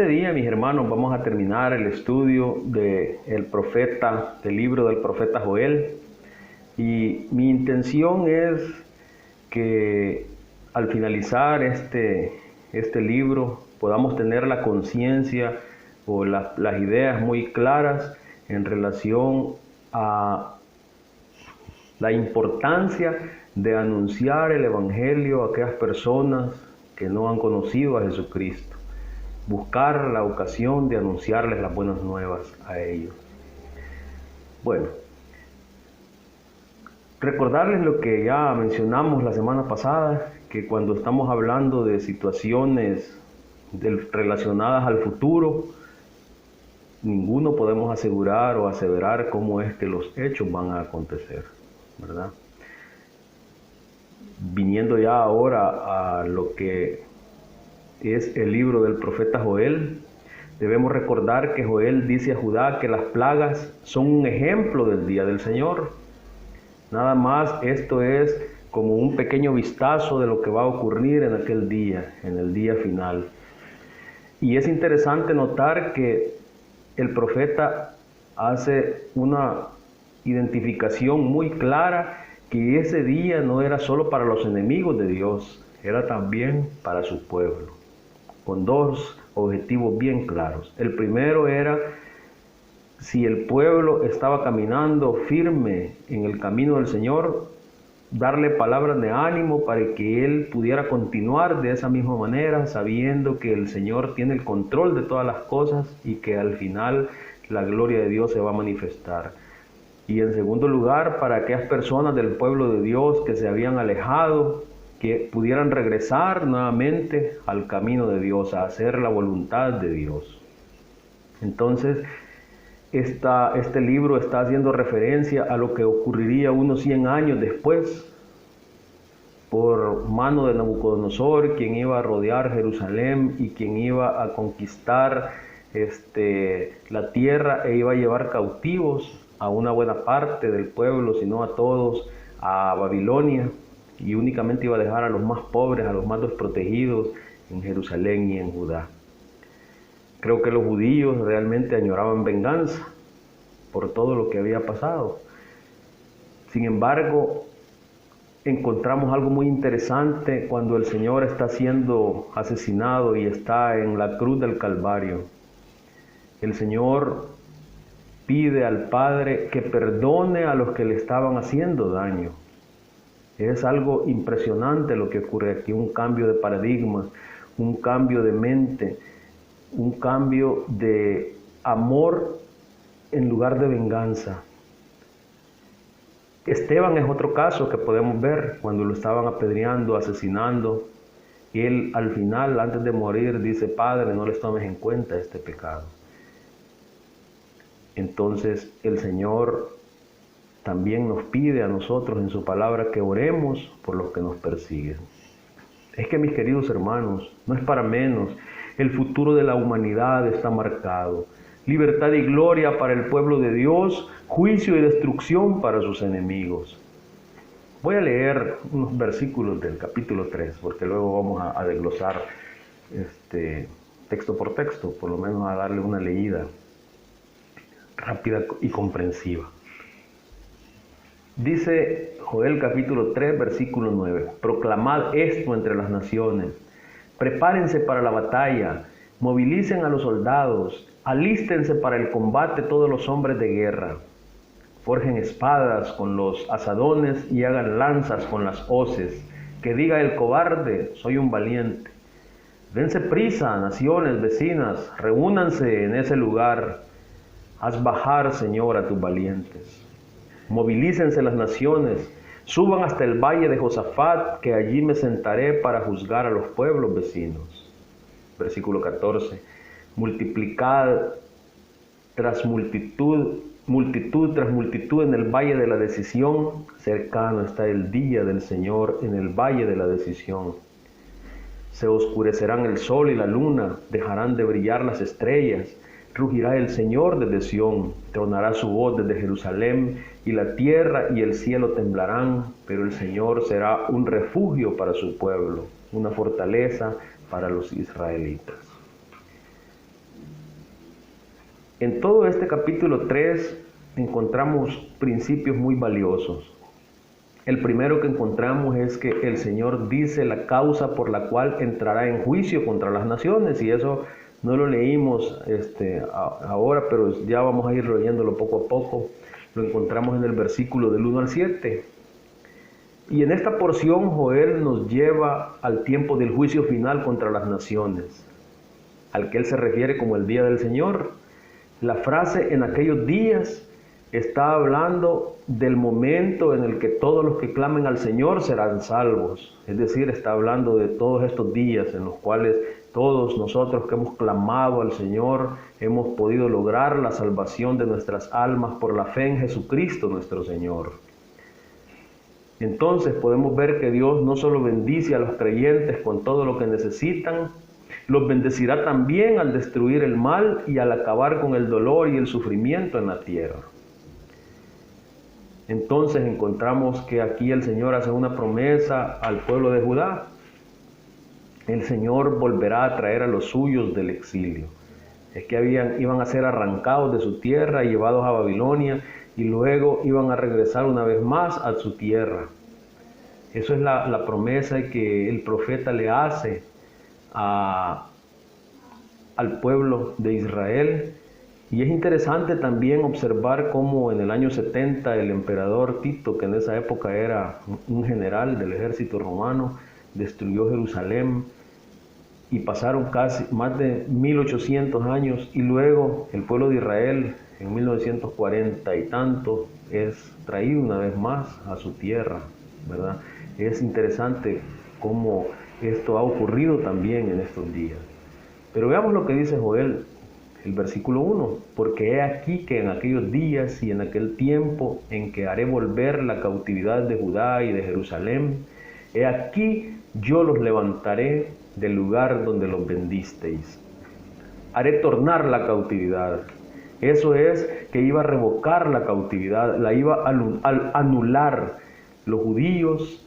este día, mis hermanos, vamos a terminar el estudio del libro del profeta Joel. Y mi intención es que al finalizar este libro podamos tener la conciencia o las ideas muy claras en relación a la importancia de anunciar el Evangelio a aquellas personas que no han conocido a Jesucristo. Buscar la ocasión de anunciarles las buenas nuevas a ellos. Bueno, recordarles lo que ya mencionamos la semana pasada, que cuando estamos hablando de situaciones relacionadas al futuro, ninguno podemos asegurar o aseverar cómo es que los hechos van a acontecer, ¿verdad? Viniendo ya ahora a lo que es el libro del profeta Joel, debemos recordar que Joel dice a Judá que las plagas son un ejemplo del día del Señor. Nada más, esto es como un pequeño vistazo de lo que va a ocurrir en aquel día, en el día final. Y es interesante notar que el profeta hace una identificación muy clara que ese día no era solo para los enemigos de Dios, era también para su pueblo, con dos objetivos bien claros. El primero era, si el pueblo estaba caminando firme en el camino del Señor, darle palabras de ánimo para que él pudiera continuar de esa misma manera, sabiendo que el Señor tiene el control de todas las cosas y que al final la gloria de Dios se va a manifestar. Y en segundo lugar, para aquellas personas del pueblo de Dios que se habían alejado, que pudieran regresar nuevamente al camino de Dios, a hacer la voluntad de Dios. Entonces, este libro está haciendo referencia a lo que ocurriría unos 100 años después, por mano de Nabucodonosor, quien iba a rodear Jerusalén y quien iba a conquistar la tierra e iba a llevar cautivos a una buena parte del pueblo, si no a todos, a Babilonia, y únicamente iba a dejar a los más pobres, a los más desprotegidos en Jerusalén y en Judá. Creo que los judíos realmente añoraban venganza por todo lo que había pasado. Sin embargo, encontramos algo muy interesante cuando el Señor está siendo asesinado y está en la cruz del Calvario. El Señor pide al Padre que perdone a los que le estaban haciendo daño. Es algo impresionante lo que ocurre aquí, un cambio de paradigma, un cambio de mente, un cambio de amor en lugar de venganza. Esteban es otro caso que podemos ver cuando lo estaban apedreando, asesinando. Él al final, antes de morir, dice: Padre, no les tomes en cuenta este pecado. Entonces el Señor también nos pide a nosotros en su palabra que oremos por los que nos persiguen. Es que, mis queridos hermanos, no es para menos. El futuro de la humanidad está marcado. Libertad y gloria para el pueblo de Dios, juicio y destrucción para sus enemigos. Voy a leer unos versículos del capítulo 3, porque luego vamos a desglosar texto por texto, por lo menos a darle una leída rápida y comprensiva. Dice Joel capítulo 3, versículo 9: Proclamad esto entre las naciones, prepárense para la batalla, movilicen a los soldados, alístense para el combate todos los hombres de guerra. Forjen espadas con los azadones y hagan lanzas con las hoces. Que diga el cobarde: soy un valiente. Dense prisa, naciones vecinas, reúnanse en ese lugar. Haz bajar, Señor, a tus valientes. Movilícense las naciones, suban hasta el valle de Josafat, que allí me sentaré para juzgar a los pueblos vecinos. Versículo 14. Multiplicad tras multitud tras multitud en el valle de la decisión. Cercano está el día del Señor en el valle de la decisión. Se oscurecerán el sol y la luna, dejarán de brillar las estrellas. Rugirá el Señor desde Sión, tronará su voz desde Jerusalén, y la tierra y el cielo temblarán, pero el Señor será un refugio para su pueblo, una fortaleza para los israelitas. En todo este capítulo 3 encontramos principios muy valiosos. El primero que encontramos es que el Señor dice la causa por la cual entrará en juicio contra las naciones, y eso no lo leímos ahora, pero ya vamos a ir leyéndolo poco a poco. Lo encontramos en el versículo del 1 al 7. Y en esta porción Joel nos lleva al tiempo del juicio final contra las naciones, al que él se refiere como el día del Señor. La frase "en aquellos días" está hablando del momento en el que todos los que clamen al Señor serán salvos. Es decir, está hablando de todos estos días en los cuales todos nosotros que hemos clamado al Señor hemos podido lograr la salvación de nuestras almas por la fe en Jesucristo nuestro Señor. Entonces podemos ver que Dios no solo bendice a los creyentes con todo lo que necesitan, los bendecirá también al destruir el mal y al acabar con el dolor y el sufrimiento en la tierra. Entonces encontramos que aquí el Señor hace una promesa al pueblo de Judá. El Señor volverá a traer a los suyos del exilio. Es que iban a ser arrancados de su tierra y llevados a Babilonia, y luego iban a regresar una vez más a su tierra. Eso es la promesa que el profeta le hace al pueblo de Israel. Y es interesante también observar cómo en el año 70 el emperador Tito, que en esa época era un general del ejército romano, destruyó Jerusalén, y pasaron casi más de 1800 años, y luego el pueblo de Israel en 1940 y tanto es traído una vez más a su tierra, ¿verdad? Es interesante cómo esto ha ocurrido también en estos días. Pero veamos lo que dice Joel, el versículo 1. Porque he aquí que en aquellos días y en aquel tiempo en que haré volver la cautividad de Judá y de Jerusalén, he aquí yo los levantaré del lugar donde los vendisteis. Haré tornar la cautividad. Eso es que iba a revocar la cautividad, la iba a anular. Los judíos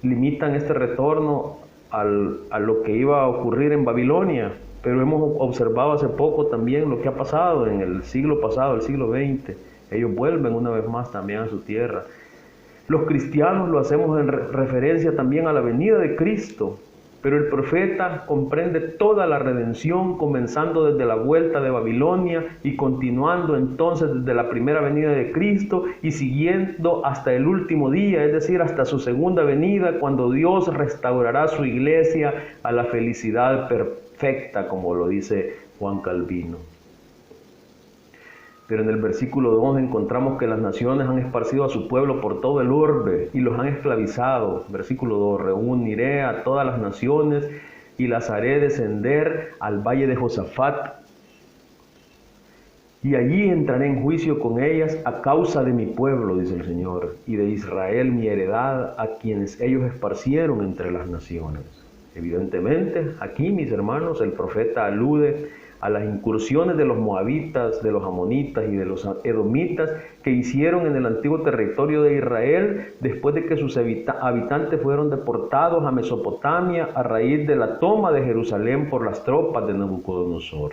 limitan este retorno a lo que iba a ocurrir en Babilonia, pero hemos observado hace poco también lo que ha pasado en el siglo pasado, el siglo XX. Ellos vuelven una vez más también a su tierra. Los cristianos lo hacemos en referencia también a la venida de Cristo, pero el profeta comprende toda la redención, comenzando desde la vuelta de Babilonia y continuando entonces desde la primera venida de Cristo y siguiendo hasta el último día, es decir, hasta su segunda venida, cuando Dios restaurará su iglesia a la felicidad perfecta, como lo dice Juan Calvino. Pero en el versículo 2 encontramos que las naciones han esparcido a su pueblo por todo el orbe y los han esclavizado. Versículo 2, reuniré a todas las naciones y las haré descender al valle de Josafat. Y allí entraré en juicio con ellas a causa de mi pueblo, dice el Señor, y de Israel mi heredad, a quienes ellos esparcieron entre las naciones. Evidentemente, aquí, mis hermanos, el profeta alude a las incursiones de los moabitas, de los amonitas y de los edomitas que hicieron en el antiguo territorio de Israel después de que sus habitantes fueron deportados a Mesopotamia a raíz de la toma de Jerusalén por las tropas de Nabucodonosor.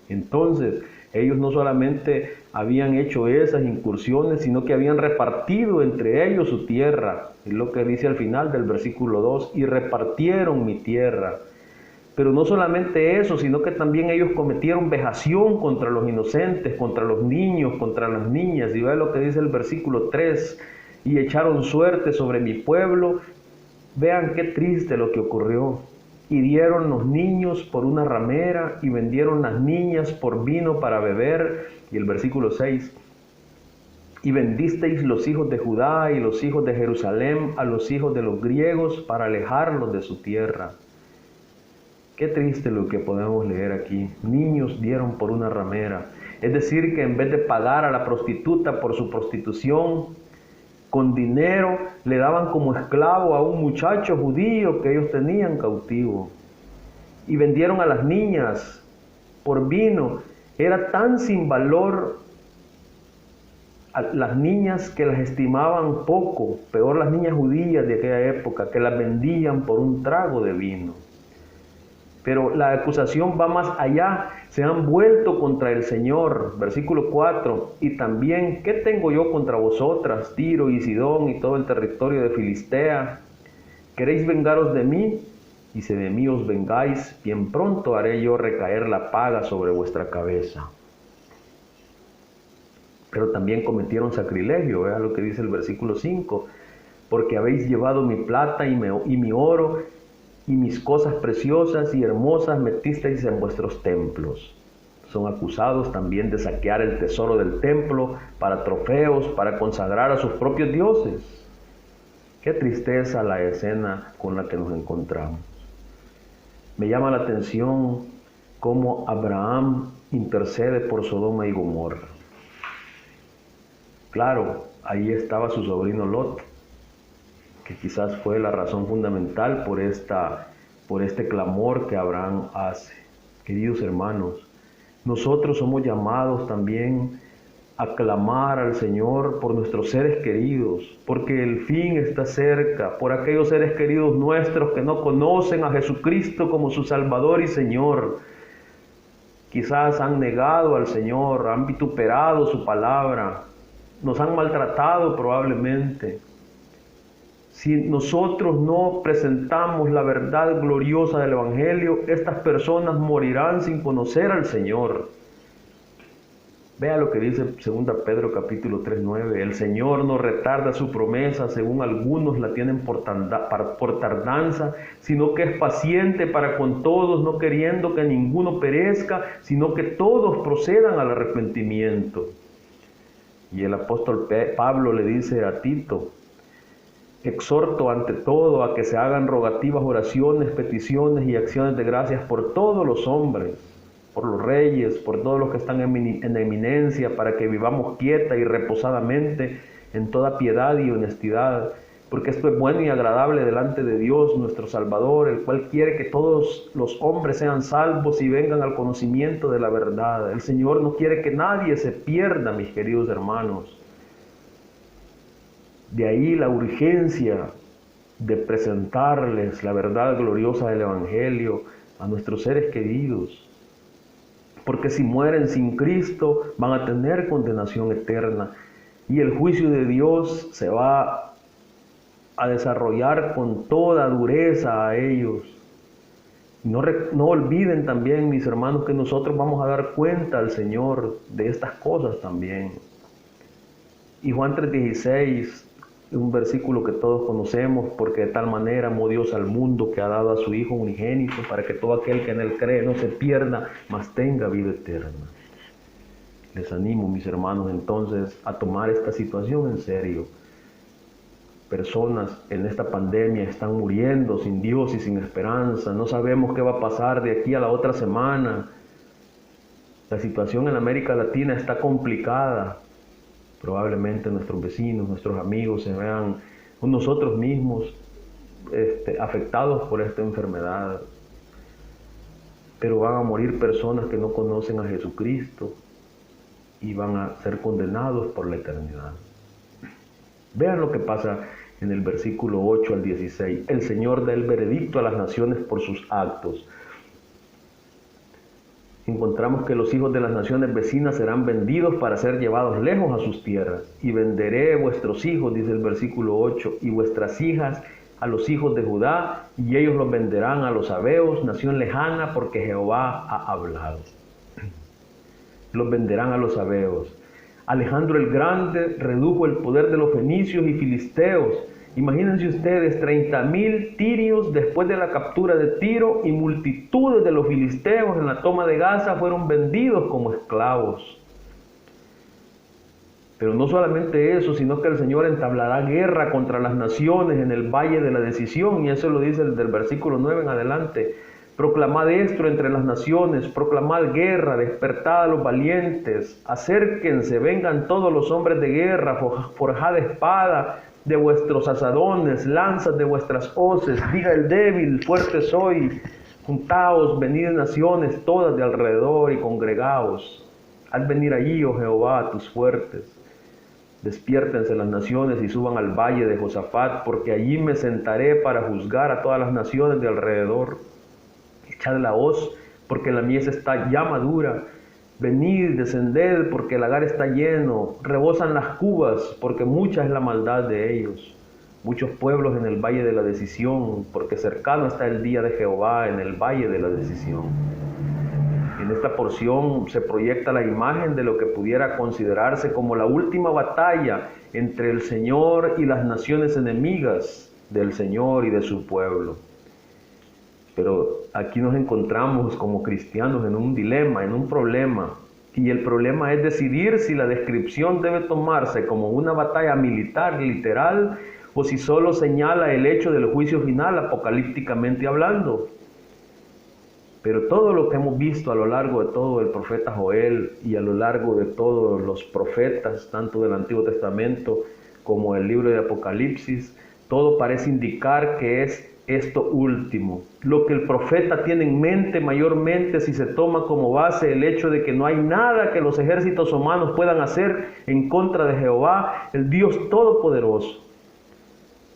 Entonces, ellos no solamente habían hecho esas incursiones, sino que habían repartido entre ellos su tierra. Es lo que dice al final del versículo 2, y repartieron mi tierra. Pero no solamente eso, sino que también ellos cometieron vejación contra los inocentes, contra los niños, contra las niñas. Y ve lo que dice el versículo 3, y echaron suerte sobre mi pueblo. Vean qué triste lo que ocurrió. Y dieron los niños por una ramera y vendieron las niñas por vino para beber. Y el versículo 6, y vendisteis los hijos de Judá y los hijos de Jerusalén a los hijos de los griegos para alejarlos de su tierra. Qué triste lo que podemos leer aquí. Niños dieron por una ramera. Es decir, que en vez de pagar a la prostituta por su prostitución, con dinero le daban como esclavo a un muchacho judío que ellos tenían cautivo. Y vendieron a las niñas por vino. Era tan sin valor a las niñas que las estimaban poco, peor las niñas judías de aquella época, que las vendían por un trago de vino. Pero la acusación va más allá. Se han vuelto contra el Señor. Versículo 4. Y también, ¿qué tengo yo contra vosotras, Tiro y Sidón y todo el territorio de Filistea? ¿Queréis vengaros de mí? Y si de mí os vengáis, bien pronto haré yo recaer la paga sobre vuestra cabeza. Pero también cometieron sacrilegio, vea lo que dice el versículo 5. Porque habéis llevado mi plata y mi oro, y mis cosas preciosas y hermosas metisteis en vuestros templos. Son acusados también de saquear el tesoro del templo para trofeos, para consagrar a sus propios dioses. Qué tristeza la escena con la que nos encontramos. Me llama la atención cómo Abraham intercede por Sodoma y Gomorra. Claro, ahí estaba su sobrino Lot, que quizás fue la razón fundamental por este clamor que Abraham hace. Queridos hermanos, nosotros somos llamados también a clamar al Señor por nuestros seres queridos, porque el fin está cerca, por aquellos seres queridos nuestros que no conocen a Jesucristo como su Salvador y Señor. Quizás han negado al Señor, han vituperado su palabra, nos han maltratado probablemente. Si nosotros no presentamos la verdad gloriosa del Evangelio, estas personas morirán sin conocer al Señor. Vea lo que dice 2 Pedro capítulo 3:9. El Señor no retarda su promesa, según algunos la tienen por tardanza, sino que es paciente para con todos, no queriendo que ninguno perezca, sino que todos procedan al arrepentimiento. Y el apóstol Pablo le dice a Tito: exhorto ante todo a que se hagan rogativas, oraciones, peticiones y acciones de gracias por todos los hombres, por los reyes, por todos los que están en eminencia, para que vivamos quieta y reposadamente en toda piedad y honestidad, porque esto es bueno y agradable delante de Dios nuestro Salvador, el cual quiere que todos los hombres sean salvos y vengan al conocimiento de la verdad. El Señor no quiere que nadie se pierda, mis queridos hermanos. De ahí la urgencia de presentarles la verdad gloriosa del Evangelio a nuestros seres queridos. Porque si mueren sin Cristo van a tener condenación eterna. Y el juicio de Dios se va a desarrollar con toda dureza a ellos. No olviden también, mis hermanos, que nosotros vamos a dar cuenta al Señor de estas cosas también. Y Juan 3:16, un versículo que todos conocemos: porque de tal manera amó Dios al mundo que ha dado a su Hijo unigénito, para que todo aquel que en él cree no se pierda, mas tenga vida eterna. Les animo, mis hermanos, entonces a tomar esta situación en serio. Personas en esta pandemia están muriendo sin Dios y sin esperanza. No sabemos qué va a pasar de aquí a la otra semana. La situación en América Latina está complicada. Probablemente nuestros vecinos, nuestros amigos se vean, o nosotros mismos, afectados por esta enfermedad. Pero van a morir personas que no conocen a Jesucristo y van a ser condenados por la eternidad. Vean lo que pasa en el versículo 8 al 16. El Señor da el veredicto a las naciones por sus actos. Encontramos que los hijos de las naciones vecinas serán vendidos para ser llevados lejos a sus tierras. Y venderé vuestros hijos, dice el versículo 8, y vuestras hijas a los hijos de Judá, y ellos los venderán a los sabeos, nación lejana, porque Jehová ha hablado. Los venderán a los sabeos. Alejandro el Grande redujo el poder de los fenicios y filisteos. Imagínense ustedes, 30,000 tirios después de la captura de Tiro, y multitudes de los filisteos en la toma de Gaza fueron vendidos como esclavos. Pero no solamente eso, sino que el Señor entablará guerra contra las naciones en el valle de la decisión, y eso lo dice del versículo 9 en adelante. Proclamad esto entre las naciones, proclamad guerra, despertad a los valientes, acérquense, vengan todos los hombres de guerra, forjad espada de vuestros asadones, lanzas de vuestras hoces, diga el débil, fuerte soy, juntaos, venid naciones todas de alrededor y congregaos, haz venir allí, oh Jehová, a tus fuertes. Despiértense las naciones y suban al valle de Josafat, porque allí me sentaré para juzgar a todas las naciones de alrededor. echad la hoz, porque la mies está ya madura. Venid, descended, porque el lagar está lleno. Rebosan las cubas, porque mucha es la maldad de ellos. Muchos pueblos en el valle de la decisión, porque cercano está el día de Jehová en el valle de la decisión. En esta porción se proyecta la imagen de lo que pudiera considerarse como la última batalla entre el Señor y las naciones enemigas del Señor y de su pueblo. Pero aquí nos encontramos como cristianos en un dilema, en un problema. Y el problema es decidir si la descripción debe tomarse como una batalla militar literal o si solo señala el hecho del juicio final apocalípticamente hablando. Pero todo lo que hemos visto a lo largo de todo el profeta Joel y a lo largo de todos los profetas, tanto del Antiguo Testamento como el libro de Apocalipsis, todo parece indicar que es esto último. Lo que el profeta tiene en mente mayormente, si se toma como base el hecho de que no hay nada que los ejércitos humanos puedan hacer en contra de Jehová, el Dios Todopoderoso.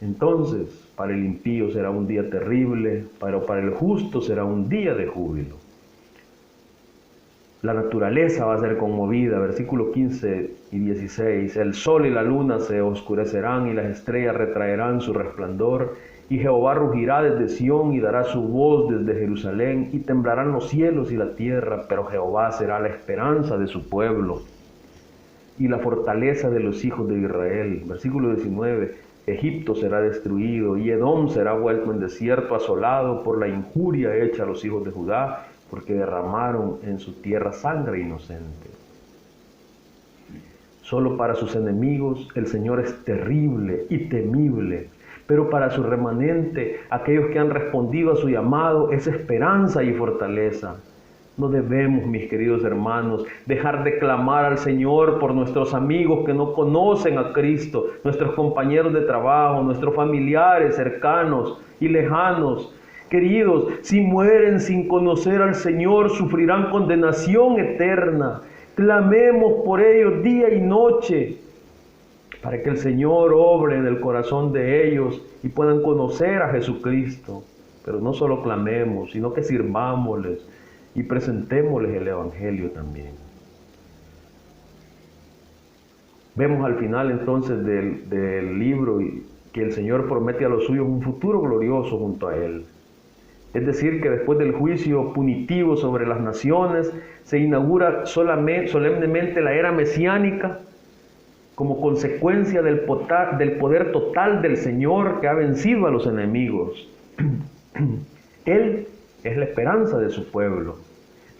Entonces, para el impío será un día terrible, pero para el justo será un día de júbilo. La naturaleza va a ser conmovida, versículos 15 y 16. El sol y la luna se oscurecerán y las estrellas retraerán su resplandor. Y Jehová rugirá desde Sión y dará su voz desde Jerusalén, y temblarán los cielos y la tierra, pero Jehová será la esperanza de su pueblo y la fortaleza de los hijos de Israel. Versículo 19. Egipto será destruido y Edom será vuelto en desierto asolado por la injuria hecha a los hijos de Judá, porque derramaron en su tierra sangre inocente. Solo para sus enemigos el Señor es terrible y temible, pero para su remanente, aquellos que han respondido a su llamado, es esperanza y fortaleza. No debemos, mis queridos hermanos, dejar de clamar al Señor por nuestros amigos que no conocen a Cristo, nuestros compañeros de trabajo, nuestros familiares cercanos y lejanos. Queridos, si mueren sin conocer al Señor, sufrirán condenación eterna. Clamemos por ellos día y noche, para que el Señor obre en el corazón de ellos y puedan conocer a Jesucristo. Pero no solo clamemos, sino que sirvámosles y presentémosles el Evangelio también. Vemos al final entonces del libro que el Señor promete a los suyos un futuro glorioso junto a Él. Es decir, que después del juicio punitivo sobre las naciones, se inaugura solemnemente la era mesiánica como consecuencia del poder total del Señor que ha vencido a los enemigos. Él es la esperanza de su pueblo.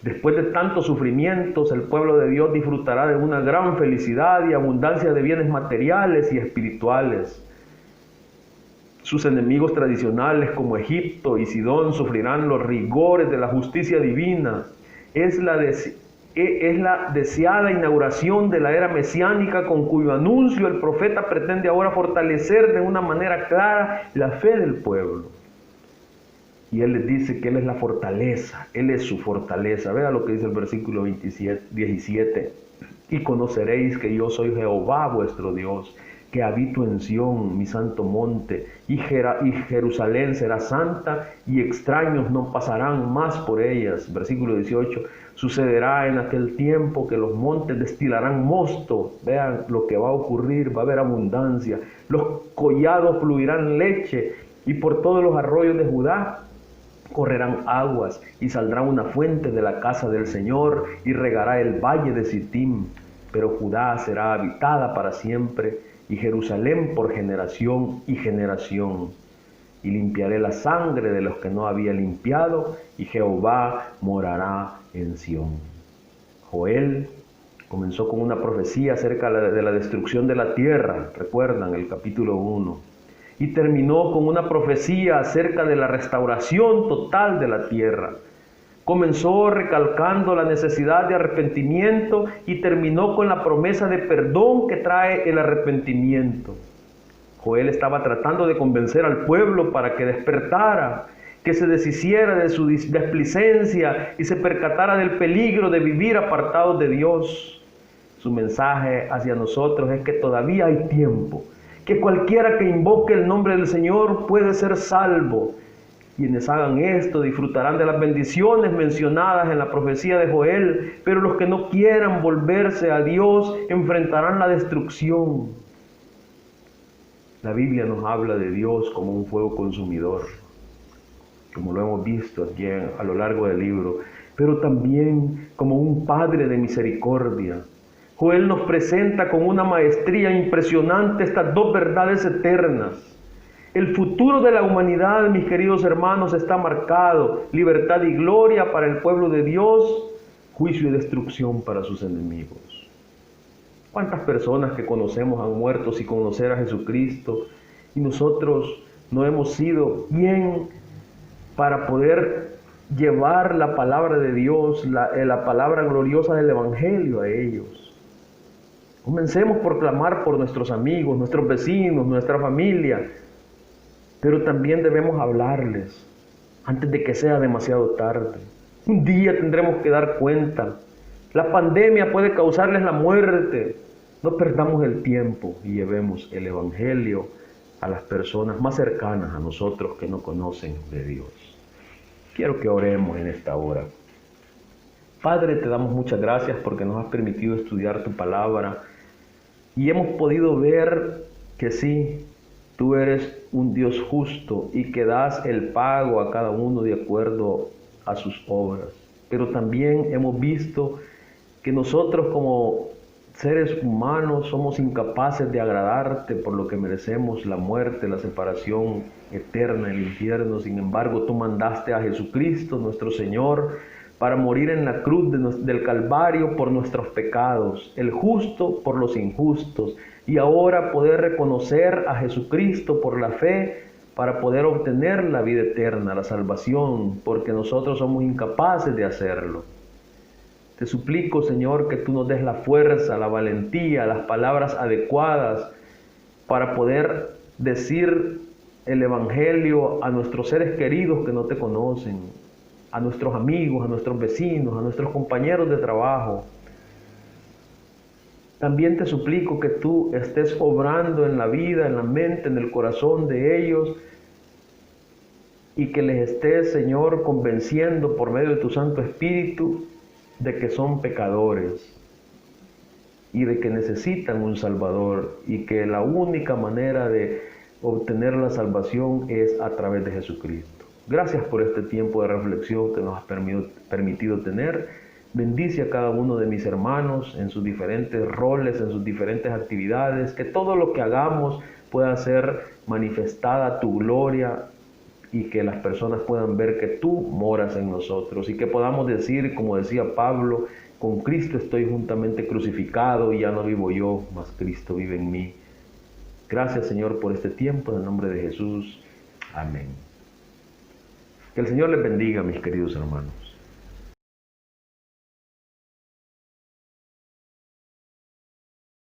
Después de tantos sufrimientos, el pueblo de Dios disfrutará de una gran felicidad y abundancia de bienes materiales y espirituales. Sus enemigos tradicionales como Egipto y Sidón sufrirán los rigores de la justicia divina. Es la deseada inauguración de la era mesiánica con cuyo anuncio el profeta pretende ahora fortalecer de una manera clara la fe del pueblo. Y Él les dice que Él es la fortaleza, Él es su fortaleza. Vea lo que dice el versículo 17. Y conoceréis que yo soy Jehová vuestro Dios, que habito en Sión, mi santo monte, y Jerusalén será santa, y extraños no pasarán más por ellas. Versículo 18. Sucederá en aquel tiempo que los montes destilarán mosto. Vean lo que va a ocurrir, va a haber abundancia. Los collados fluirán leche, y por todos los arroyos de Judá correrán aguas, y saldrá una fuente de la casa del Señor, y regará el valle de Sittim. Pero Judá será habitada para siempre, y Jerusalén por generación y generación. Y limpiaré la sangre de los que no había limpiado, y Jehová morará en Sión. Joel comenzó con una profecía acerca de la destrucción de la tierra, recuerdan el capítulo 1. Y terminó con una profecía acerca de la restauración total de la tierra. Comenzó recalcando la necesidad de arrepentimiento y terminó con la promesa de perdón que trae el arrepentimiento. Joel estaba tratando de convencer al pueblo para que despertara, que se deshiciera de su displicencia y se percatara del peligro de vivir apartados de Dios. Su mensaje hacia nosotros es que todavía hay tiempo, que cualquiera que invoque el nombre del Señor puede ser salvo. Quienes hagan esto disfrutarán de las bendiciones mencionadas en la profecía de Joel, pero los que no quieran volverse a Dios enfrentarán la destrucción. La Biblia nos habla de Dios como un fuego consumidor, como lo hemos visto aquí a lo largo del libro, pero también como un Padre de misericordia. Joel nos presenta con una maestría impresionante estas dos verdades eternas. El futuro de la humanidad, mis queridos hermanos, está marcado: libertad y gloria para el pueblo de Dios, juicio y destrucción para sus enemigos. ¿Cuántas personas que conocemos han muerto sin conocer a Jesucristo? Y nosotros no hemos sido bien para poder llevar la palabra de Dios, la palabra gloriosa del Evangelio a ellos. Comencemos por clamar por nuestros amigos, nuestros vecinos, nuestra familia, pero también debemos hablarles antes de que sea demasiado tarde. Un día tendremos que dar cuenta. La pandemia puede causarles la muerte. No perdamos el tiempo y llevemos el Evangelio a las personas más cercanas a nosotros que no conocen de Dios. Quiero que oremos en esta hora. Padre, te damos muchas gracias porque nos has permitido estudiar tu palabra y hemos podido ver que sí, tú eres un Dios justo y que das el pago a cada uno de acuerdo a sus obras. Pero también hemos visto que nosotros como seres humanos somos incapaces de agradarte, por lo que merecemos la muerte, la separación eterna, el infierno. Sin embargo, tú mandaste a Jesucristo, nuestro Señor, para morir en la cruz del Calvario por nuestros pecados, el justo por los injustos, y ahora poder reconocer a Jesucristo por la fe para poder obtener la vida eterna, la salvación, porque nosotros somos incapaces de hacerlo. Te suplico, Señor, que tú nos des la fuerza, la valentía, las palabras adecuadas para poder decir el Evangelio a nuestros seres queridos que no te conocen, a nuestros amigos, a nuestros vecinos, a nuestros compañeros de trabajo. También te suplico que tú estés obrando en la vida, en la mente, en el corazón de ellos y que les estés, Señor, convenciendo por medio de tu Santo Espíritu de que son pecadores y de que necesitan un Salvador y que la única manera de obtener la salvación es a través de Jesucristo. Gracias por este tiempo de reflexión que nos has permitido tener. Bendice a cada uno de mis hermanos en sus diferentes roles, en sus diferentes actividades, que todo lo que hagamos pueda ser manifestada tu gloria y que las personas puedan ver que tú moras en nosotros y que podamos decir, como decía Pablo, con Cristo estoy juntamente crucificado y ya no vivo yo, mas Cristo vive en mí. Gracias, Señor, por este tiempo, en el nombre de Jesús. Amén. Que el Señor les bendiga, mis queridos hermanos.